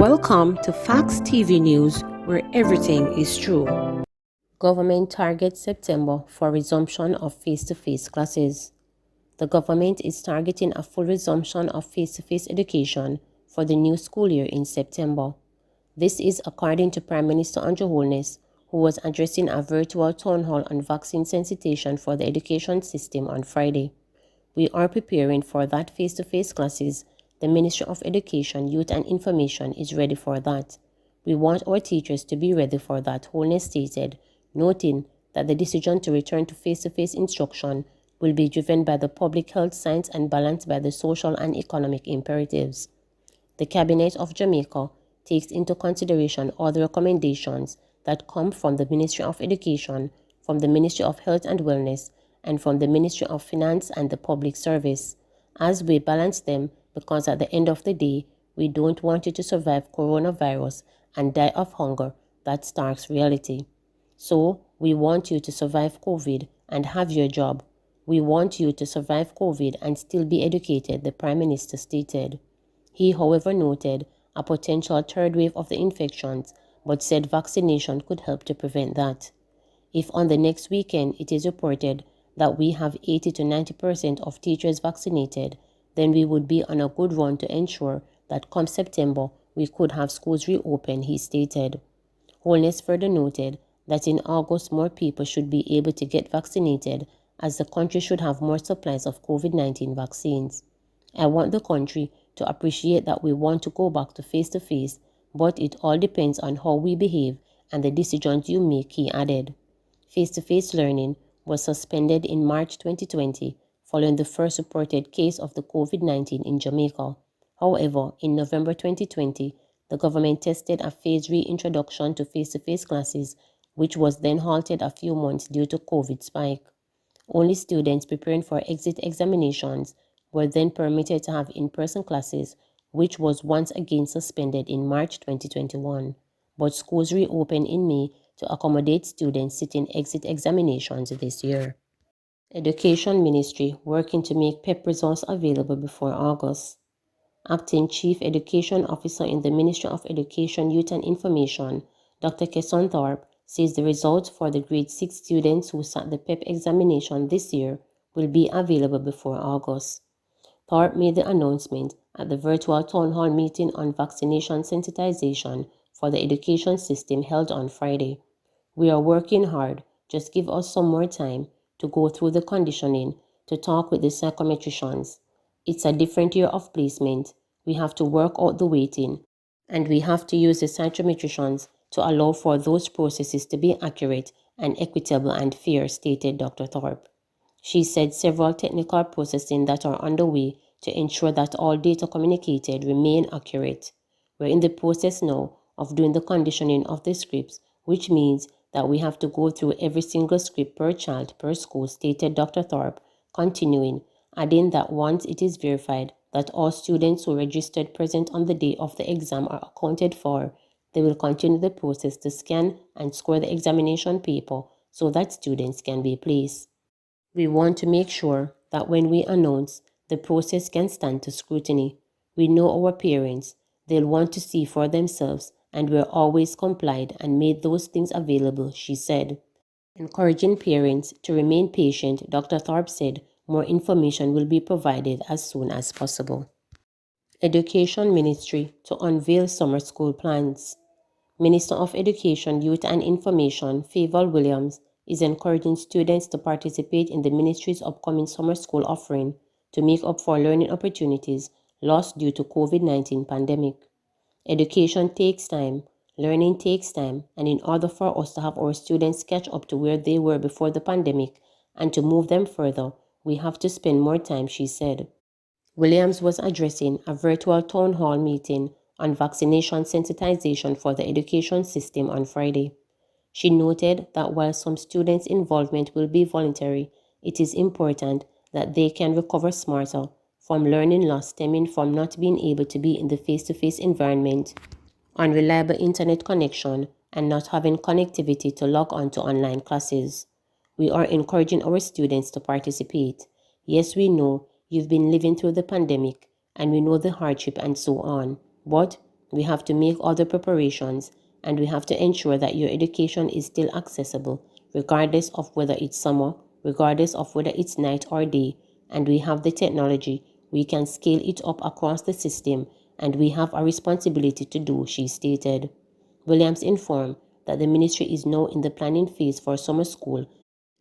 Welcome to Facts TV News, where everything is true. Government targets September for resumption of face-to-face classes. The government is targeting a full resumption of face-to-face education for the new school year in September. This is according to Prime Minister Andrew Holness, who was addressing a virtual town hall on vaccine sensitization for the education system on Friday. We are preparing for that face-to-face classes. The Ministry of Education, Youth and Information is ready for that. We want our teachers to be ready for that, Holness stated, noting that the decision to return to face-to-face instruction will be driven by the public health science and balanced by the social and economic imperatives. The Cabinet of Jamaica takes into consideration all the recommendations that come from the Ministry of Education, from the Ministry of Health and Wellness, and from the Ministry of Finance and the Public Service, as we balance them, because at the end of the day, we don't want you to survive coronavirus and die of hunger. That's stark reality. So, we want you to survive COVID and have your job. We want you to survive COVID and still be educated, the Prime Minister stated. He, however, noted a potential third wave of the infections, but said vaccination could help to prevent that. If on the next weekend it is reported that we have 80 to 90% of teachers vaccinated, then we would be on a good run to ensure that come September we could have schools reopen, he stated. Holness further noted that in August more people should be able to get vaccinated, as the country should have more supplies of COVID-19 vaccines. I want the country to appreciate that we want to go back to face-to-face, but it all depends on how we behave and the decisions you make, he added. Face-to-face learning was suspended in March 2020 following the first reported case of the COVID-19 in Jamaica. However, in November 2020, the government tested a phased reintroduction to face-to-face classes, which was then halted a few months due to COVID spike. Only students preparing for exit examinations were then permitted to have in-person classes, which was once again suspended in March 2021. But schools reopened in May to accommodate students sitting exit examinations this year. Education Ministry working to make PEP results available before August. Acting Chief Education Officer in the Ministry of Education, Youth and Information, Dr. Kesson Thorpe, says the results for the grade 6 students who sat the PEP examination this year will be available before August. Thorpe made the announcement at the virtual town hall meeting on vaccination sensitization for the education system held on Friday. We are working hard, just give us some more time to go through the conditioning, to talk with the psychometricians. It's a different year of placement. We have to work out the waiting, and we have to use the psychometricians to allow for those processes to be accurate and equitable and fair, stated Dr. Thorpe. She said several technical processing that are underway to ensure that all data communicated remain accurate. We're in the process now of doing the conditioning of the scripts, which means that we have to go through every single script per child per school, stated Dr. Thorpe, continuing, adding that once it is verified that all students who registered present on the day of the exam are accounted for, they will continue the process to scan and score the examination paper so that students can be placed. We want to make sure that when we announce, the process can stand to scrutiny. We know our parents, they'll want to see for themselves, and we're always complied and made those things available, she said. Encouraging parents to remain patient, Dr. Thorpe said more information will be provided as soon as possible. Education Ministry to unveil summer school plans. Minister of Education, Youth and Information, Favour Williams, is encouraging students to participate in the ministry's upcoming summer school offering to make up for learning opportunities lost due to COVID-19 pandemic. Education takes time, learning takes time, and in order for us to have our students catch up to where they were before the pandemic and to move them further, we have to spend more time, she said. Williams was addressing a virtual town hall meeting on vaccination sensitization for the education system on Friday. She noted that while some students' involvement will be voluntary, it is important that they can recover smarter from learning loss stemming from not being able to be in the face-to-face environment, unreliable internet connection, and not having connectivity to log on to online classes. We are encouraging our students to participate. Yes, we know you've been living through the pandemic, and we know the hardship and so on, but We have to make all the preparations, and we have to ensure that your education is still accessible, regardless of whether it's summer, regardless of whether it's night or day, and we have the technology. We can scale it up across the system, and we have a responsibility to do, she stated. Williams informed that the ministry is now in the planning phase for summer school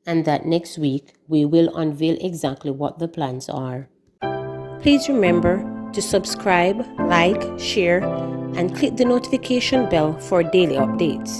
and that next week we will unveil exactly what the plans are. Please remember to subscribe, like, share, and click the notification bell for daily updates.